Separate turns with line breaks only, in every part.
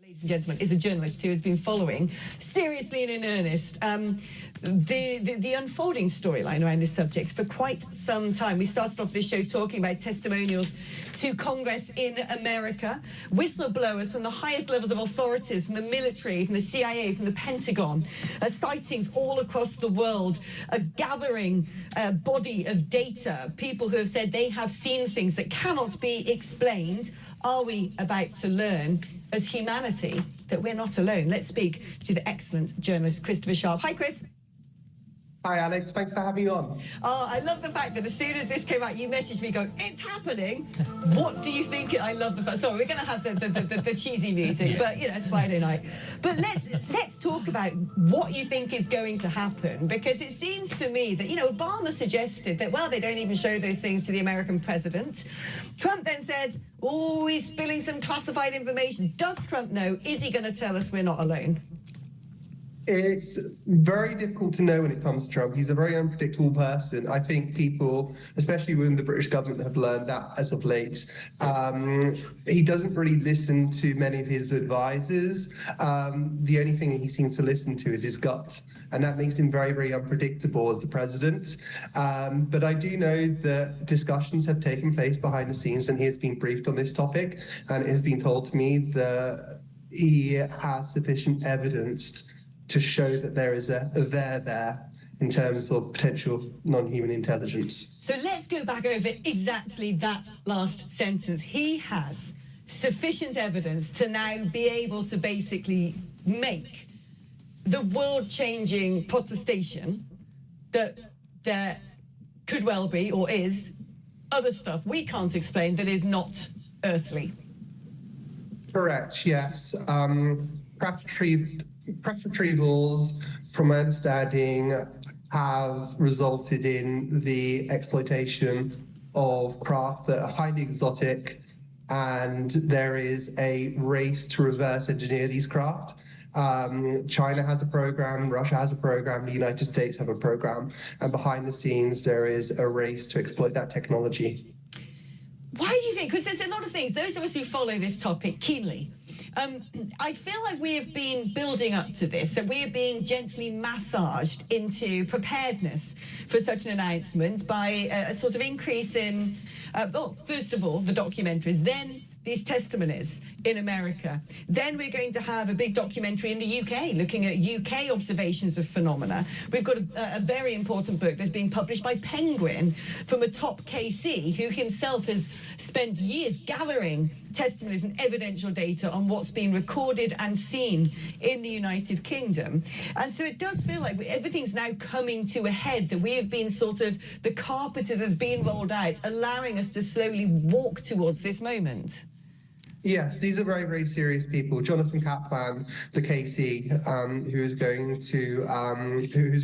ladies and gentlemen, is a journalist who has been following seriously and in earnest the unfolding storyline around this subject for quite some time. We started off this show talking about testimonials to Congress in America, whistleblowers from the highest levels of authorities, from the military, from the CIA, from the Pentagon, sightings all across the world, a gathering body of data, people who have said they have seen things that cannot be explained. Are we about to learn as humanity that we're not alone? Let's speak to the excellent journalist Christopher Sharp. Hi, Chris.
Hi, Alex. Thanks for having me on.
Oh, I love the fact that as soon as this came out, you messaged me going, it's happening. What do you think? I love the fact. Sorry, we're going to have the cheesy music, but, you know, it's Friday night. But let's talk about what you think is going to happen, because it seems to me that, you know, Obama suggested that, well, they don't even show those things to the American president. Trump then said, oh, he's spilling some classified information. Does Trump know? Is he going to tell us we're not alone?
It's very difficult to know when it comes to Trump. He's a very unpredictable person. I think people, especially within the British government, have learned that as of late. He doesn't really listen to many of his advisors. The only thing he seems to listen to is his gut, and that makes him very, very unpredictable as the president. But I do know that discussions have taken place behind the scenes, and he has been briefed on this topic, and it has been told to me that he has sufficient evidence to show that there is a there in terms of potential non-human intelligence.
So let's go back over exactly that last sentence. He has sufficient evidence to now be able to basically make the world-changing protestation that there could well be, or is, other stuff we can't explain that is not earthly.
Correct, yes. Craft retrievals, from my understanding, have resulted in the exploitation of craft that are highly exotic, and there is a race to reverse engineer these craft. China has a program, Russia has a program, the United States have a program, and behind the scenes there is a race to exploit that technology.
Why do you think? Because there's a lot of things, those of us who follow this topic keenly, I feel like we have been building up to this, and we are being gently massaged into preparedness for such an announcement by a sort of increase in, first of all, the documentaries, then these testimonies in America. Then we're going to have a big documentary in the UK looking at UK observations of phenomena. We've got a very important book that's being published by Penguin from a top KC who himself has spent years gathering testimonies and evidential data on what's been recorded and seen in the United Kingdom. And so it does feel like everything's now coming to a head, that we have been sort of, the carpet has been rolled out, allowing us to slowly walk towards this moment.
Yes, these are very, very serious people. Jonathan Kaplan, the KC, who's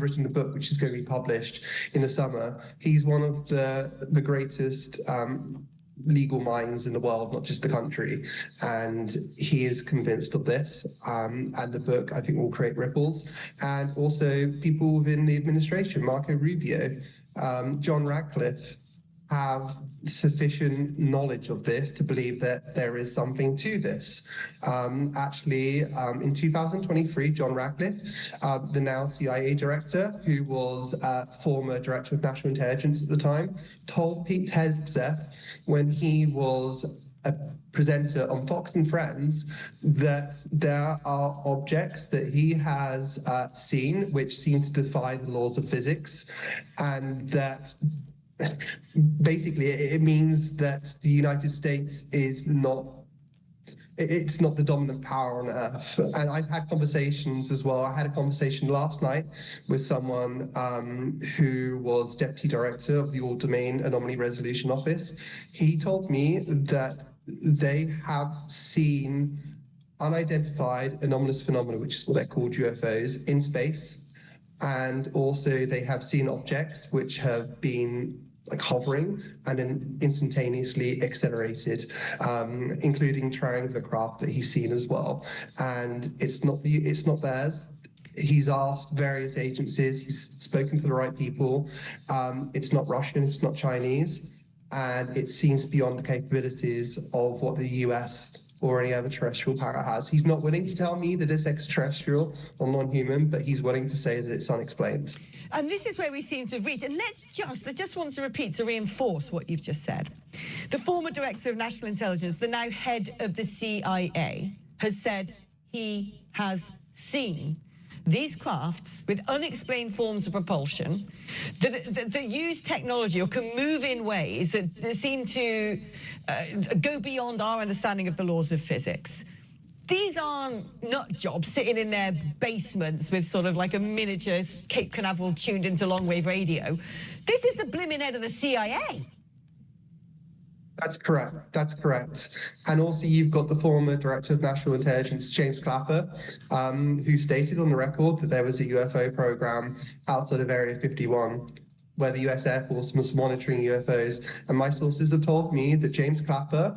written the book, which is going to be published in the summer. He's one of the greatest legal minds in the world, not just the country, and he is convinced of this. And the book, I think, will create ripples. And also people within the administration, Marco Rubio, John Radcliffe, have sufficient knowledge of this to believe that there is something to this. In 2023, John Radcliffe, the now CIA director, who was former director of national intelligence at the time, told Pete Hegseth, when he was a presenter on Fox and Friends, that there are objects that he has seen which seem to defy the laws of physics, and that basically it means that the United States is not the dominant power on Earth. And I've had conversations as well. I had a conversation last night with someone who was deputy director of the All Domain Anomaly Resolution Office. He told me that they have seen unidentified anomalous phenomena, which is what they're called, UFOs, in space. And also they have seen objects which have been like hovering and then instantaneously accelerated, including triangular craft that he's seen as well. And it's not theirs. He's asked various agencies, he's spoken to the right people. It's not Russian, it's not Chinese. and it seems beyond the capabilities of what the US or any other terrestrial power has. He's not willing to tell me that it's extraterrestrial or non-human, but he's willing to say that it's unexplained.
And this is where we seem to have reached. And I just want to repeat, to reinforce what you've just said. The former director of national intelligence, the now head of the CIA, has said he has seen these crafts with unexplained forms of propulsion that use technology or can move in ways that seem to go beyond our understanding of the laws of physics. These aren't nut jobs sitting in their basements with sort of like a miniature Cape Canaveral tuned into long-wave radio. This is the blimmin' head of the CIA.
That's correct. That's correct. And also you've got the former Director of National Intelligence, James Clapper, who stated on the record that there was a UFO program outside of Area 51 where the US Air Force was monitoring UFOs. And my sources have told me that James Clapper,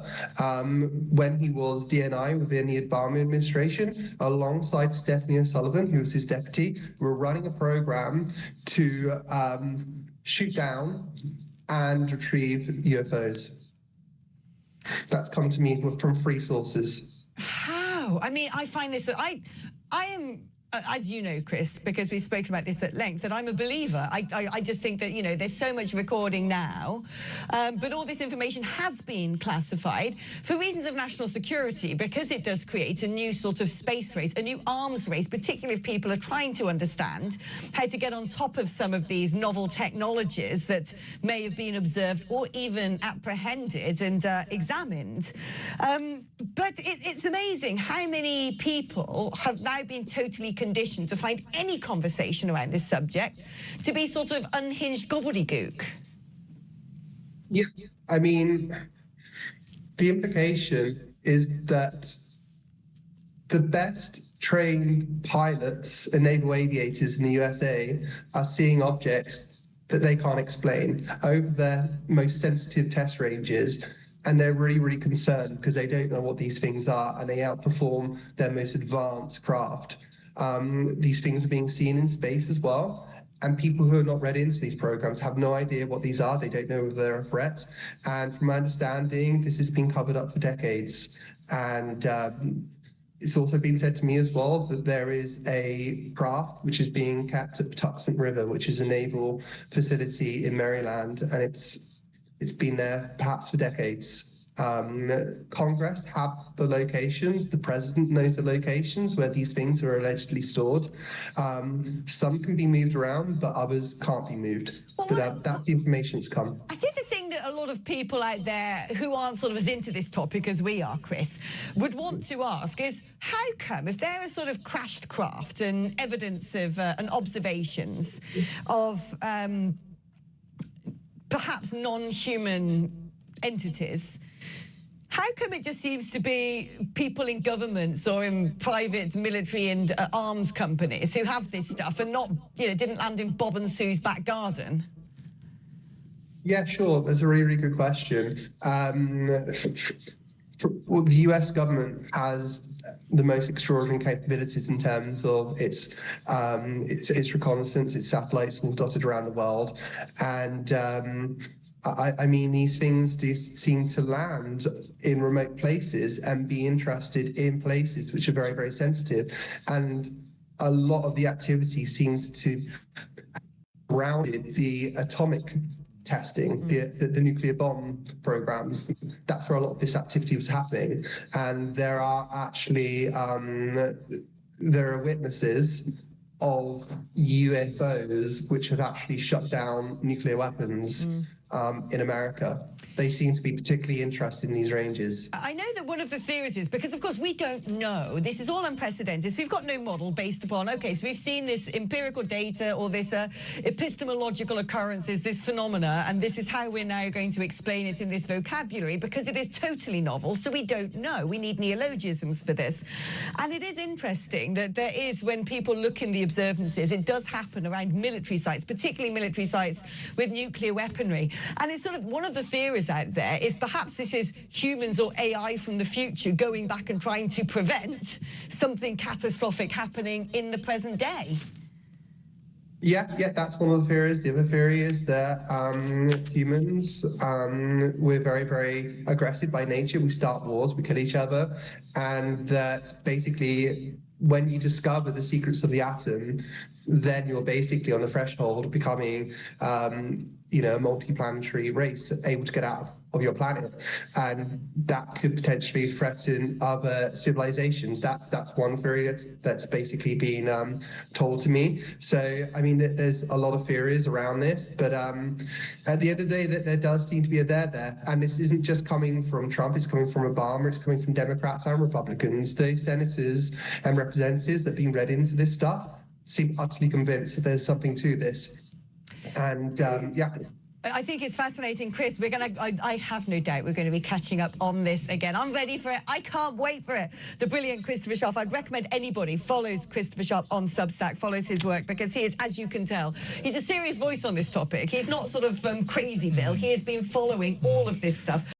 when he was DNI within the Obama administration, alongside Stephanie O'Sullivan, who was his deputy, were running a program to shoot down and retrieve UFOs. That's come to me from free sources.
How? I mean, I find this, I am, as you know, Chris, because we've spoken about this at length, that I'm a believer. I just think that, you know, there's so much recording now, but all this information has been classified for reasons of national security, because it does create a new sort of space race, a new arms race, particularly if people are trying to understand how to get on top of some of these novel technologies that may have been observed or even apprehended and examined. But it's amazing how many people have now been totally conditioned to find any conversation around this subject to be sort of unhinged gobbledygook.
Yeah, I mean, the implication is that the best trained pilots and naval aviators in the USA are seeing objects that they can't explain over their most sensitive test ranges. And they're really, really concerned because they don't know what these things are, and they outperform their most advanced craft. These things are being seen in space as well. And people who are not read into these programs have no idea what these are. They don't know if they're a threat. And from my understanding, this has been covered up for decades. And it's also been said to me as well that there is a craft which is being kept at Patuxent River, which is a naval facility in Maryland. And it's been there perhaps for decades. Congress have the locations. The president knows the locations where these things are allegedly stored. Some can be moved around, but others can't be moved. But that's the information that's come.
I think the thing that a lot of people out there who aren't sort of as into this topic as we are, Chris, would want to ask is, how come, if there are sort of crashed craft and evidence of and observations of perhaps non-human entities, how come it just seems to be people in governments or in private military and arms companies who have this stuff and not, you know, didn't land in Bob and Sue's back garden?
Yeah, sure. That's a really, really good question. Well, the US government has the most extraordinary capabilities in terms of its reconnaissance, its satellites all dotted around the world. And I mean, these things do seem to land in remote places and be interested in places which are very, very sensitive. And a lot of the activity seems to grounded the atomic testing, the nuclear bomb programs. That's where a lot of this activity was happening. And there are actually, there are witnesses of UFOs which have actually shut down nuclear weapons in America. They seem to be particularly interested in these ranges.
I know that one of the theories is, because of course we don't know, this is all unprecedented, so we've got no model based upon, okay, so we've seen this empirical data or this epistemological occurrences, this phenomena, and this is how we're now going to explain it in this vocabulary, because it is totally novel, so we don't know. We need neologisms for this. And it is interesting that there is, when people look in the observances, it does happen around military sites, particularly military sites with nuclear weaponry. And it's sort of one of the theories out there is perhaps this is humans or AI from the future going back and trying to prevent something catastrophic happening in the present day.
Yeah, that's one of the theories. The other theory is that humans, we're very, very aggressive by nature. We start wars, we kill each other, and that basically, when you discover the secrets of the atom, then you're basically on the threshold of becoming, a multi-planetary race, able to get out of your planet, and that could potentially threaten other civilizations. That's one theory that's basically been told to me. So I mean, there's a lot of theories around this, but at the end of the day, that there does seem to be a there, and this isn't just coming from Trump. It's coming from Obama. It's coming from Democrats and Republicans. Those senators and representatives that have been read into this stuff seem utterly convinced that there's something to this. And yeah.
I think it's fascinating, Chris. I have no doubt we're going to be catching up on this again. I'm ready for it. I can't wait for it. The brilliant Christopher Sharp. I'd recommend anybody follows Christopher Sharp on Substack, follows his work, because he is, as you can tell, he's a serious voice on this topic. He's not sort of crazyville. He has been following all of this stuff.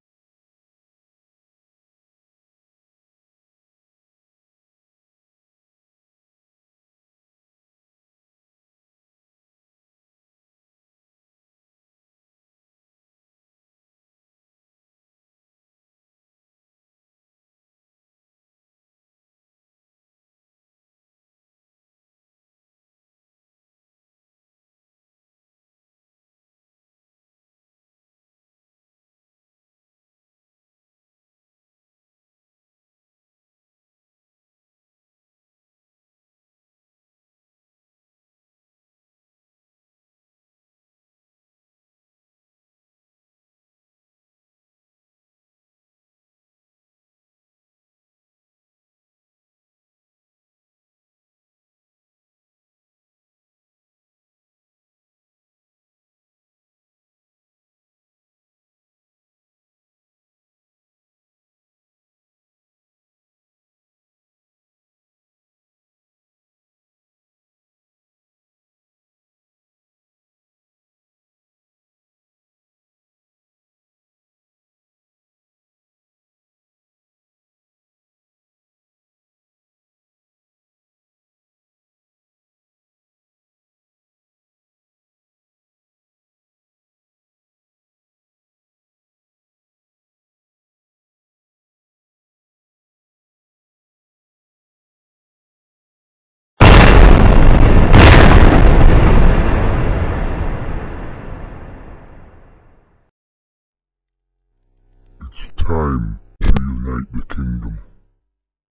It's time to unite the kingdom.